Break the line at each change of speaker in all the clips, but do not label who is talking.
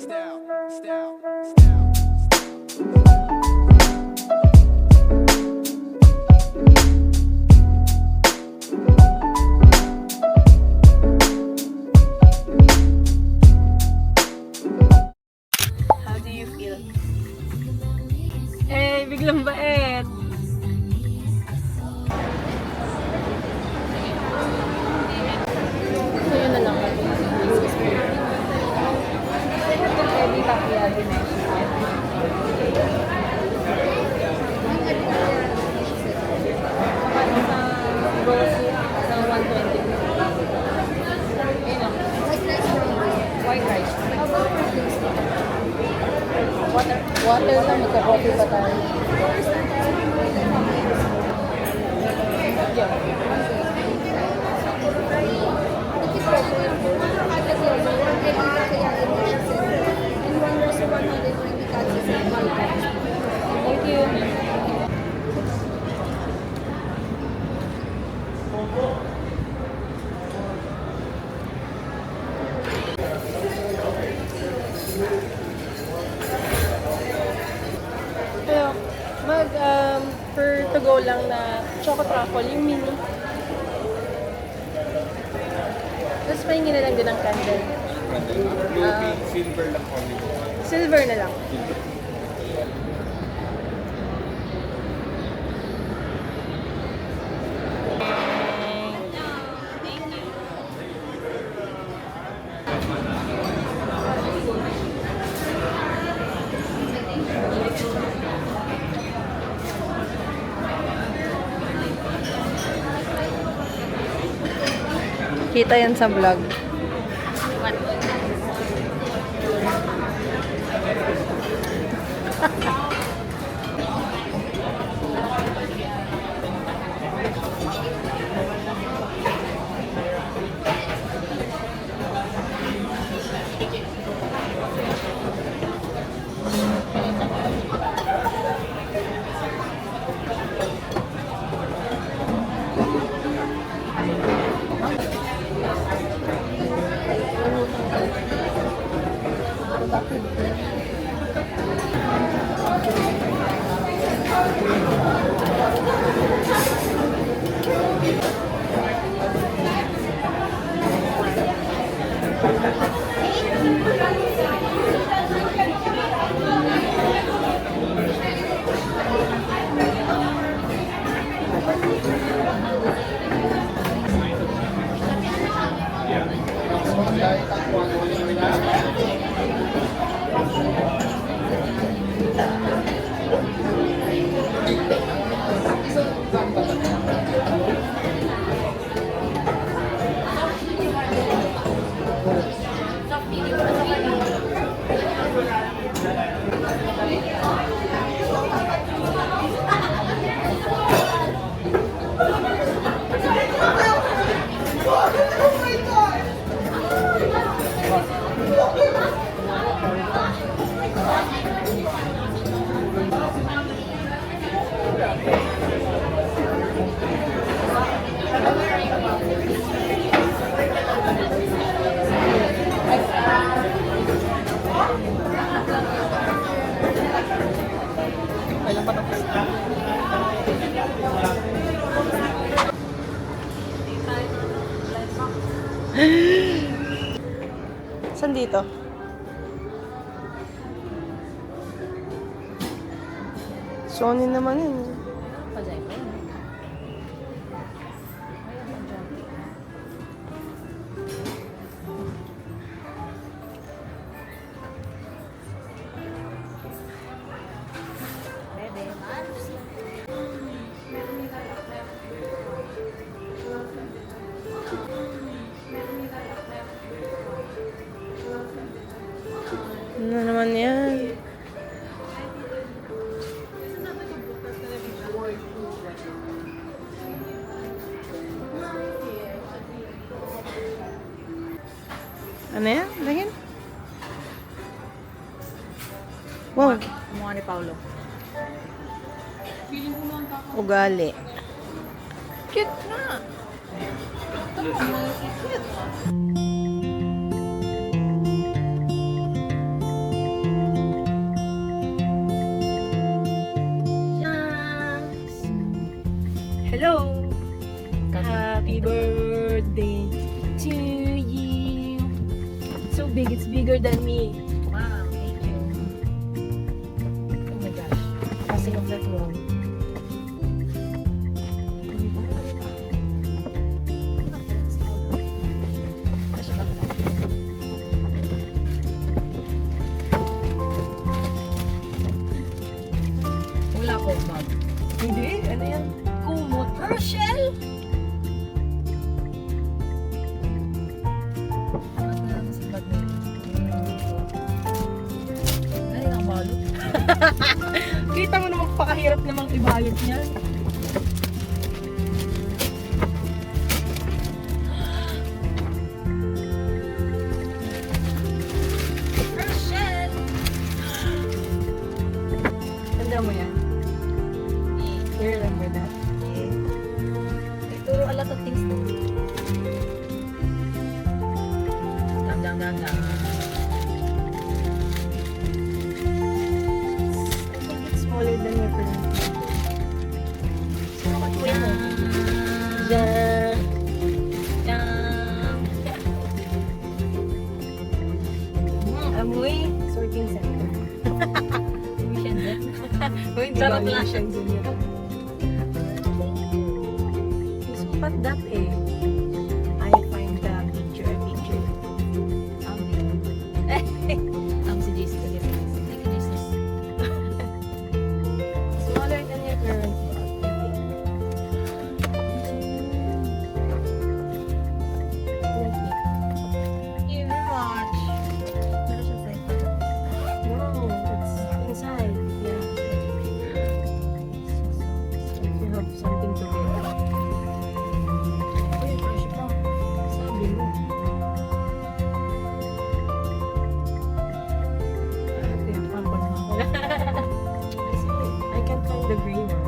How do you feel? Eh, biglang bait. So, yun na lang. Pwede takiya din eh. Kapag sa rose, sa 120. Ayun lang. White rice. Water. Water lang, magka-coffee pa tayo. Thank you. Kaya, per to go lang na choco truffle, yung mini. Tapos pahingin na lang din ng candle.
Silver lang kami.
Silver na lang. Kita yan sa vlog. Saan dito? Sony naman yun. Ano naman yan? Ano yan? Lagyan? Wow.
Mukha ni Paolo.
Ugali.
Cute na! Cute.
taller than me.
Wow, thank you.
Oh my gosh. Passing of that wall.
Wala ko, ma'am.
Hindi, ano yan? Kumot. Rochelle!
Ay, nakabalot.
Kita mo namang pakahirap namang ibalot niya.
Rochelle!
Tanda mo yan? You remember that?
Nagturo a lot of things na. Dang.
I think it's smaller than your current one. So, matuloy mo. Diyan. Amoy, sorting center. Uy, hindi
Sarap
ba
lang.
Shenzhen yun? Sukat that eh. I find the picture.
Ang si Jesus ulit. Thank you, Jesus.
Smaller than your current one, I think.
Thank you very much. Meron siya sa ito.
No, it's inside. Yeah. You have something to get.
Uy, fresh pa.
Sabi mo. Ito yung pampang ako. I can't find the green one.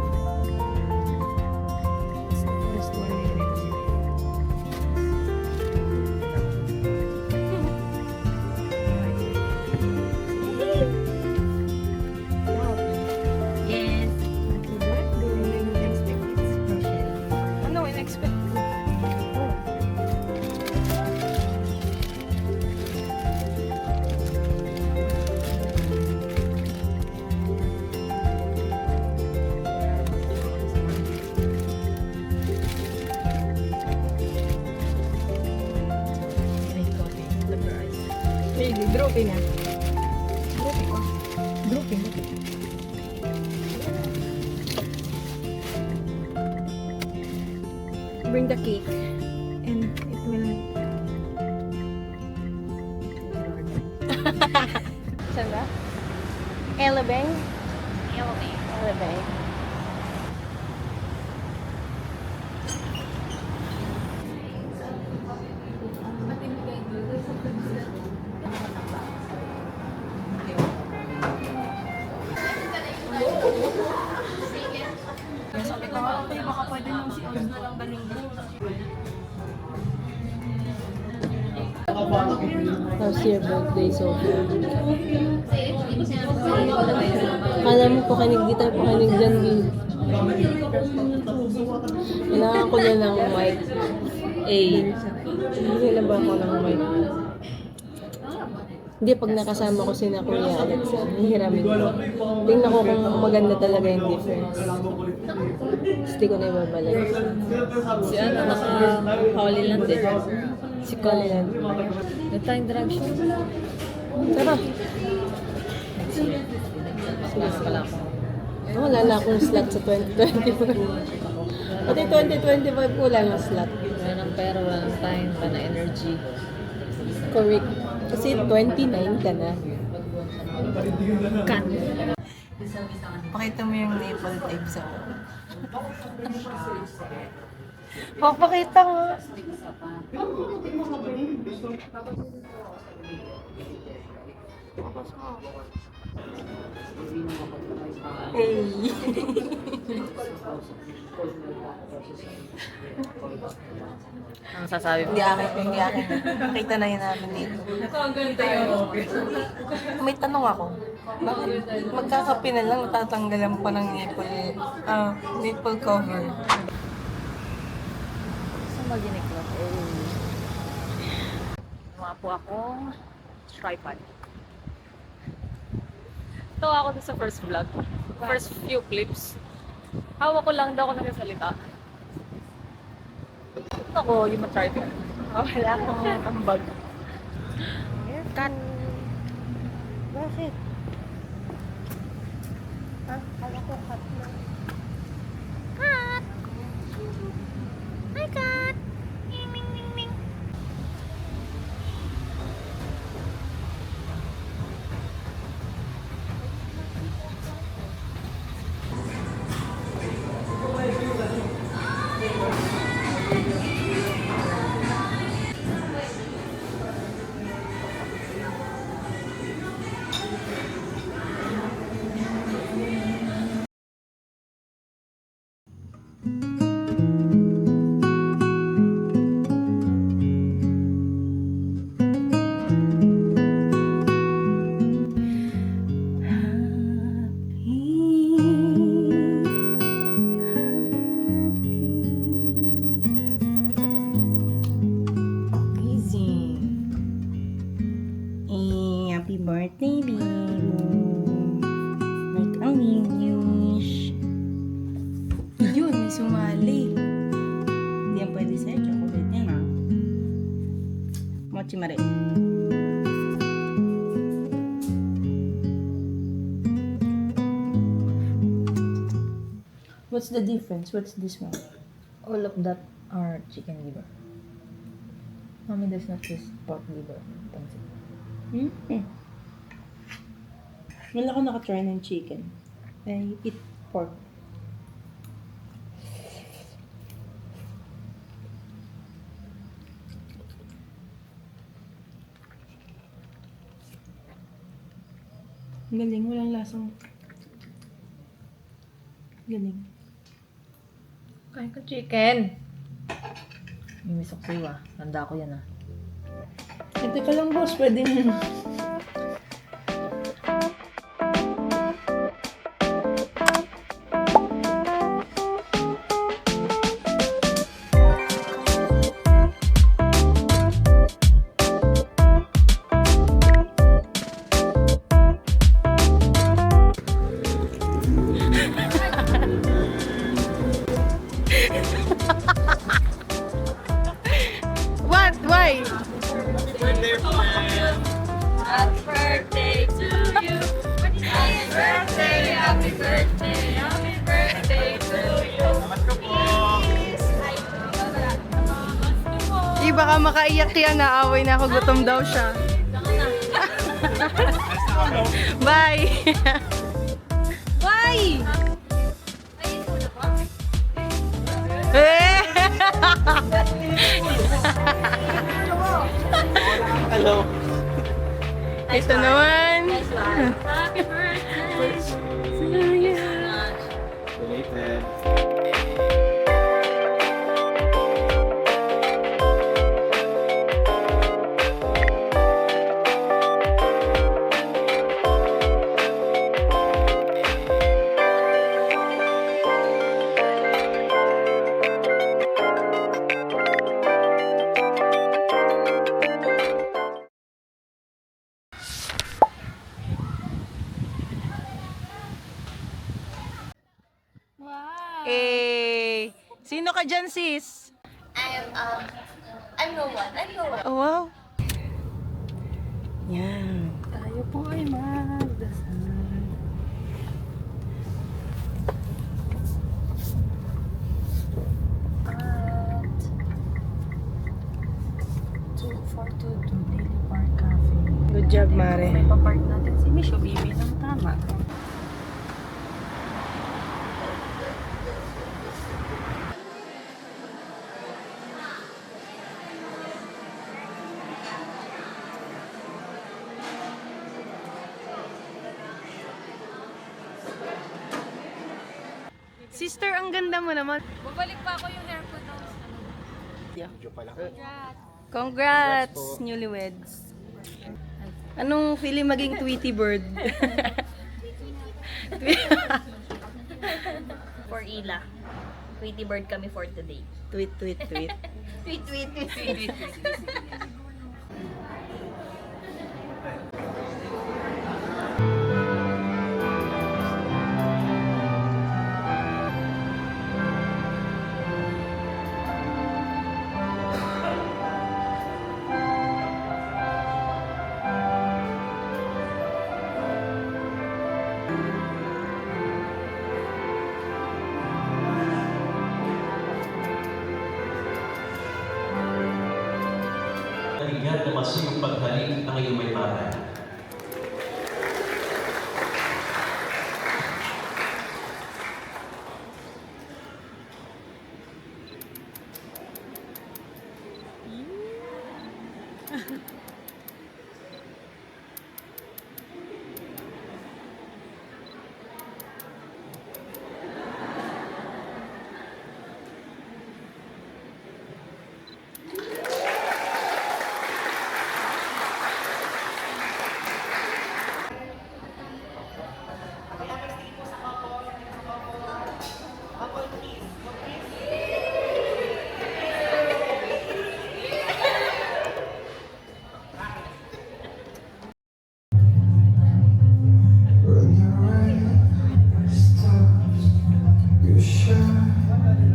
It's the first one I read. Wow.
Yes.
Happy birthday. I didn't expect it.
Rochelle.
Ano, in-expect ko. Oh.
Great coffee. Look your eyes.
Really, dropping na. Dropping ko. Dropping. Bring the cake. And it will... Saan ba? Elabeng? Elabeng. Sabi ko nga, okay, baka pwede nung si Oz na lang daling How's your birthday so far? Kala mo pakinig di tayo pakinig dyan, Bi. Kailangan ko na ng mic. Hindi na ba ako ng mic? Hindi, pag nakasama ko sina Kuya Alex, hihiramin ko. Tingnan ko kung maganda talaga yung difference. Hindi ko na ibabalik.
Si ano, naka-Holy Land eh.
Si Colin.
Nag-time drag siya.
Tara.
Mas pala ako.
Oh, wala na akong slot sa 2025. Pati 2025 wala na slot.
Wala ng pera, wala ng time, wala ng energy.
Correct. Kasi 29 ka na. Cut. Pakita mo yung nipple tape sa Papakita nga. Hey.
Ang sasabi mo?
Hindi akin. Nakita na yun namin dito. May tanong ako. Bakit magkakape na lang tatanggalan pa ng nipple cover?
Saan ba giniklap? Mga po ako.
tripod. Tawa ako dun sa first vlog. First few clips. Hawak ko lang daw ako nagsasalita. Ako, yung tripod. Wala akong ambag. Cut.
Bakit? Kala ko cut na.
Cut! Hi, Cut! Ming, ming, ming, ming.
Amazing. Happy birthday, baby. Like a wish. Yun, may sumali. Hindi yan pwede sa'yo. Chocolate yan, ha? Mochi mare. What's the difference? What's this one?
All of that are chicken liver. Mommy does not use pork liver. Pansit.
Hmm. Wala ko nakatry ng chicken. I eat pork. Galing, walang lasang. Galing.
Kain ka chicken. May misok sa'yo ah. Tanda ko yan ah.
Ito ka lang, boss. Pwede na. What? Why?
Happy birthday to you. Happy birthday, happy birthday, happy birthday to you.
Baka makaiyak yan. Naaway na ako. Gutom daw siya. Bye! Bye!
Hello.
Ito naman.
Happy birthday.
Related.
Eh, sino ka dyan, sis?
I'm no one.
Oh, wow. Yan.
Tayo po ay magdasal. At 2422 Daily Park Cafe.
Good job, Mare.
May papark natin si Mish, o bibi ng tama.
Sister, ang ganda mo naman.
Babalik pa ako yung hair ko daw.
Medyo pala.
Congrats, newlyweds. Anong feeling maging Tweety Bird?
For Ila. Pretty bird kami for today.
Tweet, tweet, tweet.
Tweet, tweet, tweet, tweet.
kayo may para.
When the rain stops, you shine on me.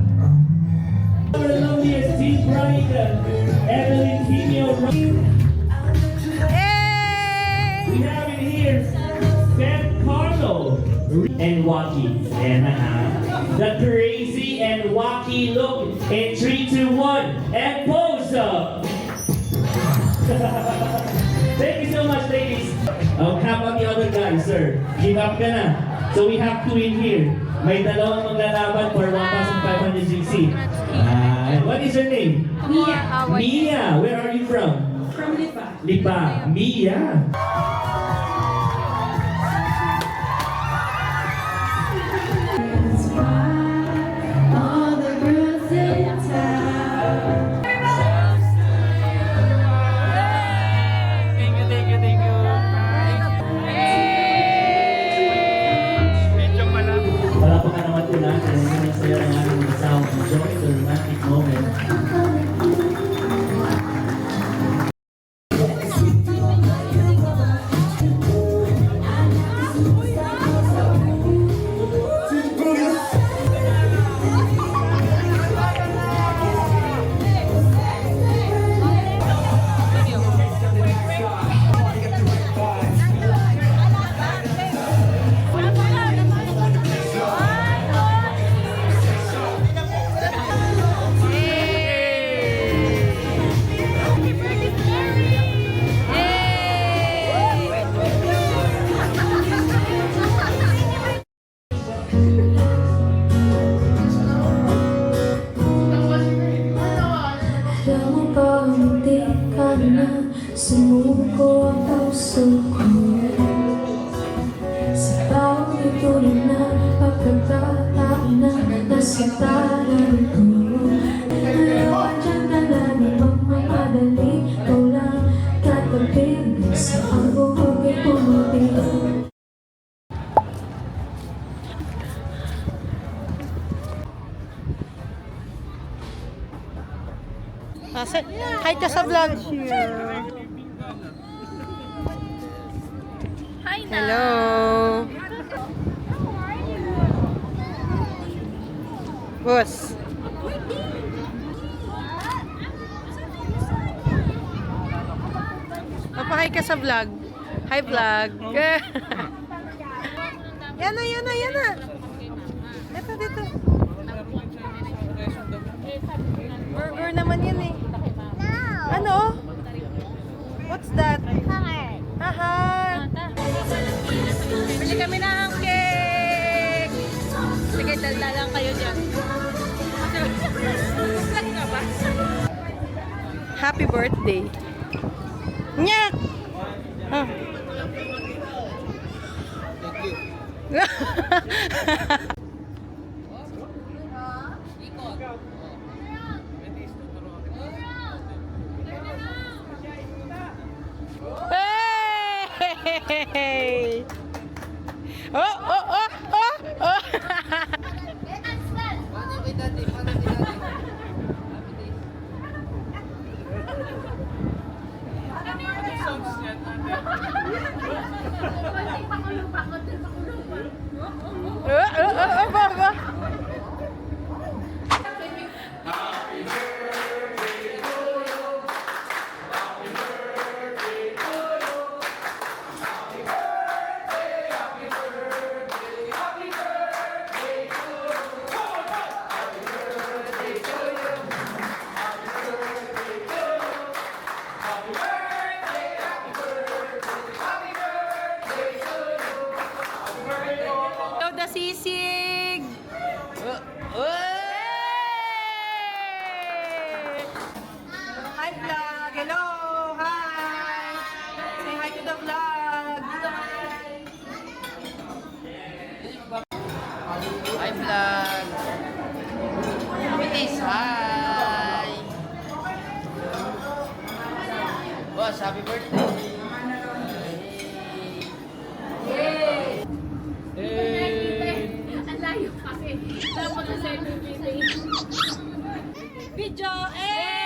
Our loveliest team bride, Evelyn Quino. We have in here Seth Carlo and Wacky. And the crazy and wacky look in 3, 2, 1 and pose up. Thank you so much, ladies. How about the other guys, sir? Give up ka na. So we have two in here. May dalawang maglalaban for 1,500 GC. What is your name?
Mia.
Mia. Where are you from?
From Lipa.
Lipa. Mia.
All the girls in town.
Thank you. Medyo pala.
Wala pa ka naman po natin. Sinasaya ng aming sound. Enjoy the romantic moment.
Alam mo ba, hindi ka na sumuko ang puso ko. Sa bawat ituloy na pagkakataon na nasa talan ko. Ayaw dyan na lang magmamadali, ikaw lang katabi sa ang buhok ay pumuti.
Hi ka sa vlog.
Hi na.
Hello. Boss. Papahay ka sa vlog. Hi vlog. Yan na. Dito. Burger naman yan eh. Ano? What's that? Haha.
Bili kami ng cake. Sige, dala lang kayo dyan. Vlog nga ba?
Happy birthday. Nyak! Ah. Hey! Oh! Ba. Tita Sisig! Hi vlog! Hello! Hi! Say hi to the vlog!
Hi vlog! Bilis, hi! Boss, happy birthday!
Ang layo kasi. Dapat sa selfie.
Video! Eh!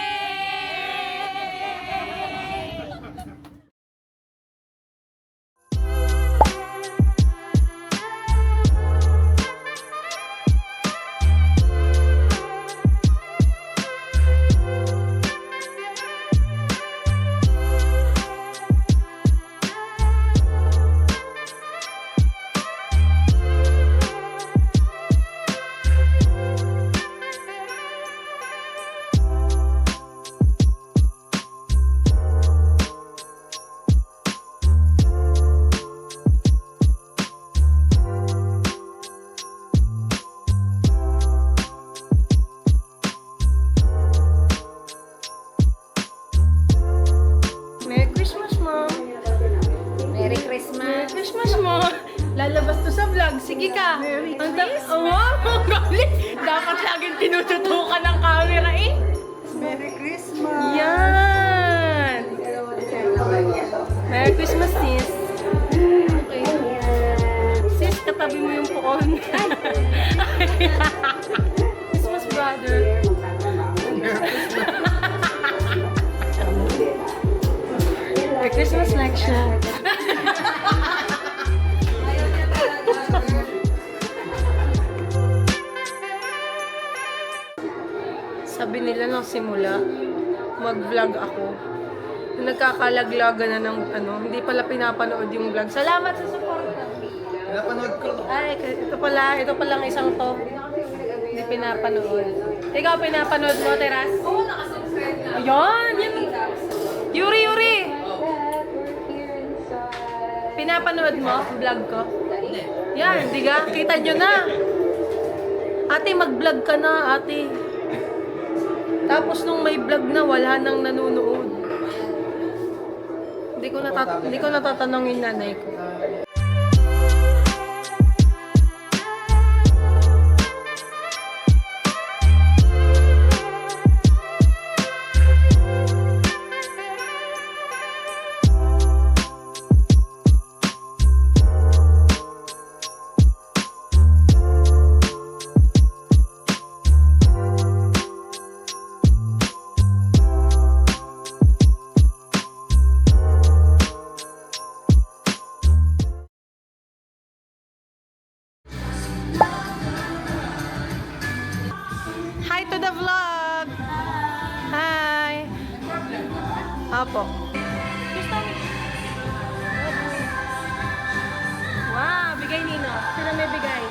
Merry Christmas, Mom!
Merry Christmas.
Merry Christmas, Mom! Lalabas to sa vlog. Sige ka. Merry Christmas! Wow! Galit! Dapat laging tinututukan ng camera eh.
Merry Christmas!
Yan! Merry Christmas, sis. Okay. Sis, katabi mo yung puon. Christmas, brother. Merry Christmas, Lexia. Sabi nila nung simula, mag-vlog ako. Nagkakalaglaga na ng hindi pala pinapanood yung vlog. Salamat sa support.
Pinapanood ko.
Ay, ito pala ang isang to. Hindi pinapanood. Ikaw pinapanood mo, Teras? Oo, nakasubscribe na. Ayan, yan. Yuri! Pinapanood mo ang vlog ko? Yan, di ka? Kita nyo na. Ate, mag-vlog ka na, ate. Tapos nung may vlog na, wala nang nanonood. Hindi ko natatanungin nanay ko. Hi to the vlog! Hi! Apo. Wow, bigay Nino. Sino may bigay?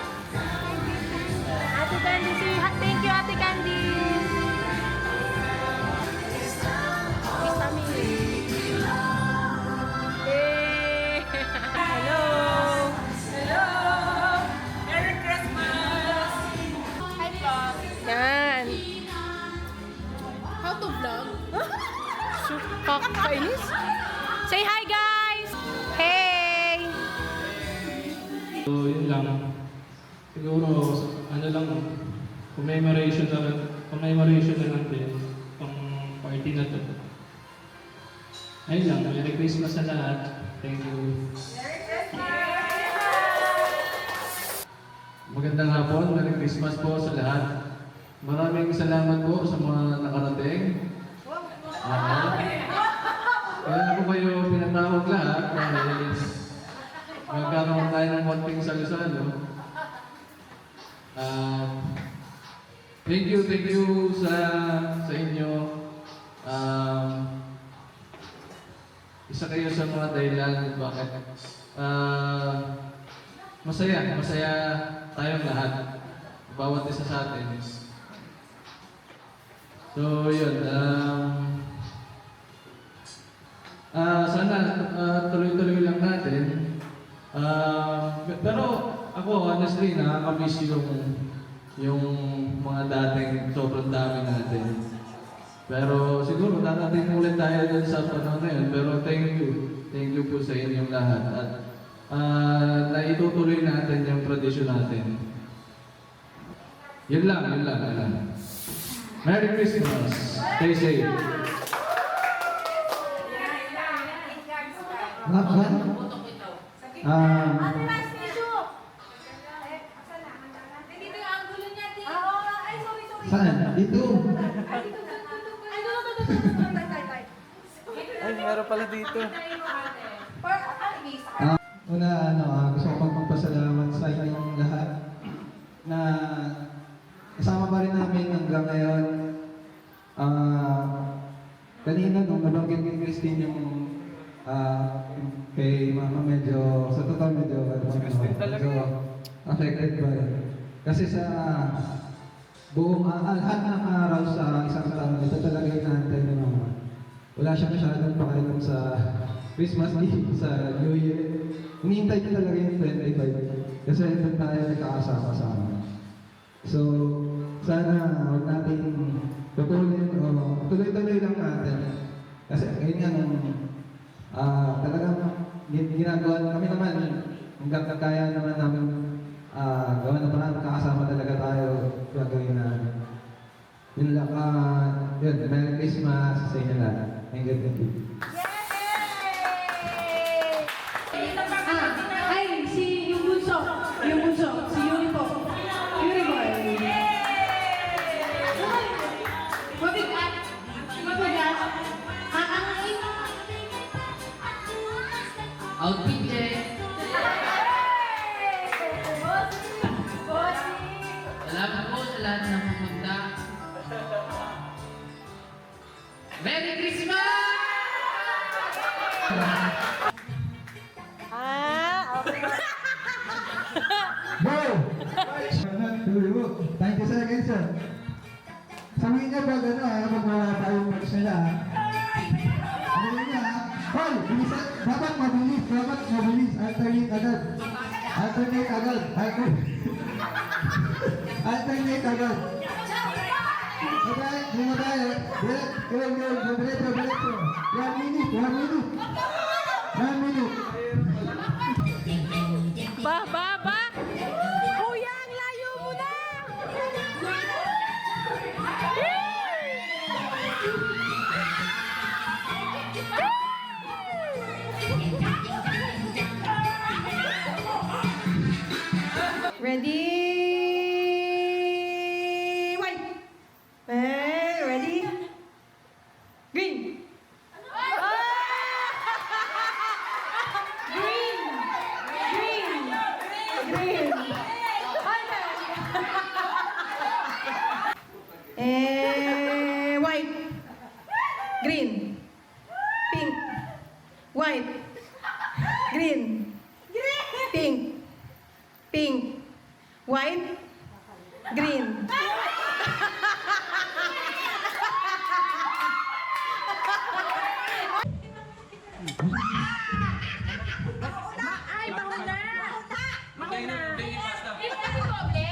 Ate Candy, thank you, Ate Candy! Kiss kami. Eh! Hello!
Merry Christmas! Hi, vlog.
Yan.
How to vlog?
Kakainis. Say hi, guys! Hey!
So, yun lang. Siguro, ano lang, commemoration na lang din ang party na to. Ayun lang, Merry Christmas sa lahat. Thank you. Magandang hapon, Merry Christmas po sa lahat. Maraming salamat po sa mga nakarating. Kaya ako kayo pinatawag lahat dahil magkakaroon tayo ng konting salo-salo. Thank you sa inyo. Isa kayo sa mga dahilan kung bakit masaya tayong lahat. Bawat isa sa atin. So, yun. Sana tuloy-tuloy lang natin. Pero Ako, honestly, nakakamiss yung mga dating sobrang dami natin. Pero siguro dadating ulit tayo dun sa panahon na yun. Pero thank you. Thank you po sa inyong lahat. At naitutuloy natin yung tradisyon natin. Yun lang. Merry Christmas. Stay safe.
Nandito yung angulo niya, Ti. Ay, sorry.
Saan? Dito.
Ay, tay.
Ay, meron pala dito.
Isa.
Una, gusto ko magpasalamat sa inyong lahat na kasama pa rin namin hanggang ngayon. Kanina nung nabanggit kay Christine yung kay Mama medyo, sa totoo medyo affected pa rin. Kasi sa buong lahat ng araw sa isang taon, ito talaga yung naantay ni Mama. Wala siya masyadong pakialam sa Christmas Eve, sa New Year. Hinihintay niya talaga yung 25. Kasi doon tayo nagkakasama-sama. So, sana huwag natin tuloy-tuloy lang natin. Kasi ngayon nga nung talagang ginagawa kami naman, hanggang kaya naman namin gawa na parang magkakasama talaga tayo gagawin namin. Yun lang, yun, Merry Christmas sa inyo lahat. Thank you.
Ay, yung bunso, si Yuri po. Yuri boy. Mabigat. Aangin.
Outfit check. Salamat po sa lahat ng pumunta. Merry Christmas!
Go! 90 seconds, sir. Sabihin niya ba gano'n, kapag wala tayong match nila, sabihin niya, hoy, bilisan, dapat mabilis. Alternate agad. Okay, lima tayo. Diretso. 1 minute. 1 minute.
Ba! Kuya, ang layo mo na! Ready? White! Ready? Green! Green! White. Green. Pink. White. Green. Pink. Pink. White. Green.
Ay, mauna! Hindi kasi doble.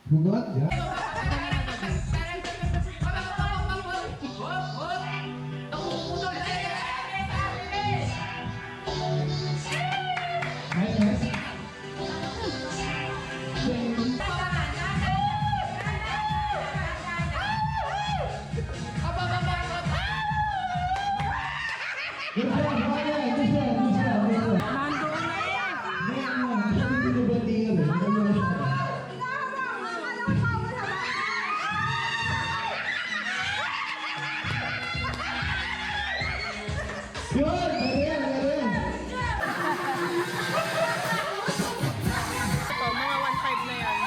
Bugot, ya. Nice.
Mga 1.5 na yan.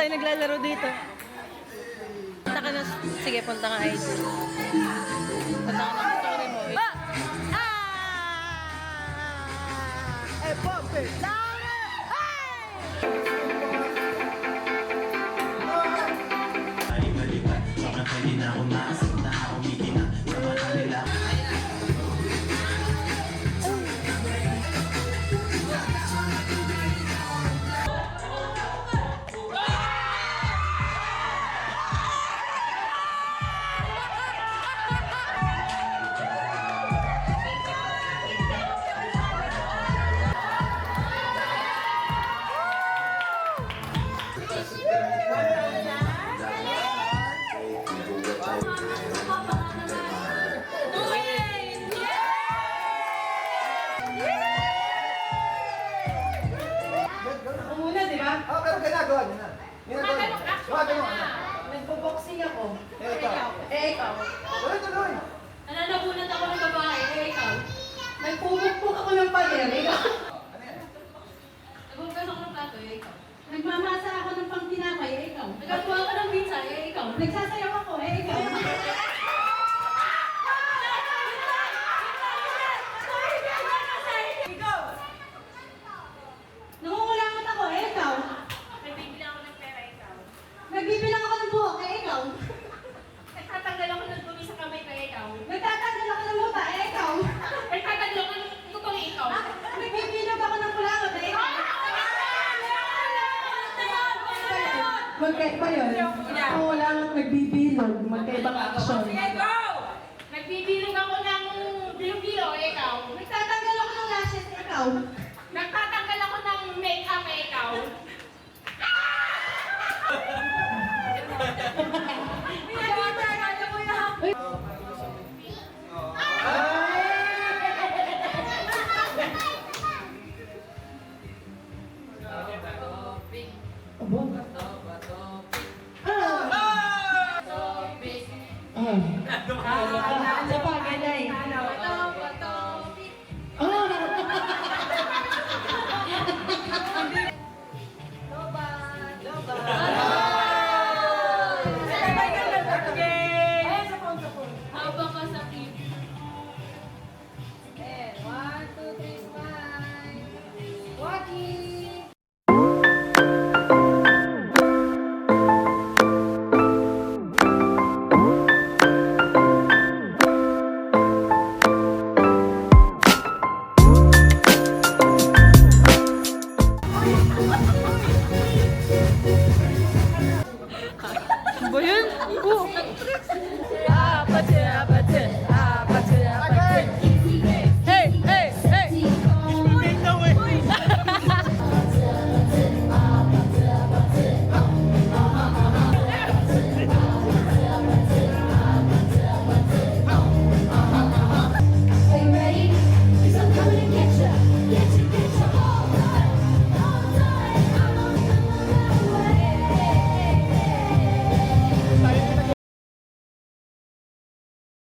tayo naglalaro dito. Punta ka na. Sige, punta ka ID. Punta ka na. Sorry mo. Eh, Poppy! Muna, di ba?
Oh, pero ginagawa niyo na.
Nagbo-boxing ako.
Eh, ikaw.
Ikaw.
Tuloy.
Nananagulat ako ng babae. Ikaw.
Nagpupukpuk ako ng pader. Ikaw.
Naghugas ako ng plato. Ikaw.
Nagmamasa ako ng pangtinapay. Ikaw.
Nagagawa ka ng pizza. Ikaw.
Nagsasayaw ako. Ikaw. Nangungulangot ako. Ikaw.
Nagbibili ako ng pera. Ikaw.
Nagbibilang ako ng buhok. Ikaw.
Nagtatanggal ako ng dumi sa kamay ko. Ikaw.
Nagtatanggal ako ng muta. Ikaw.
Nagtatanggal ako ng tutong. Ikaw.
Nagbibilog ako ng kulangot. Ikaw. Magkaiba yun. Ako wala akong nagbibilog. Magkaibang action.
Sige, go! Nagbibilog ako ng bilo-bilo. Ikaw.
Nagtatanggal ako ng lashes. Ikaw.
Nagtatanggal ako ng make-up. Ikaw.
Sa pagay.
Haba ka sa TV.
Ba yun? Apat.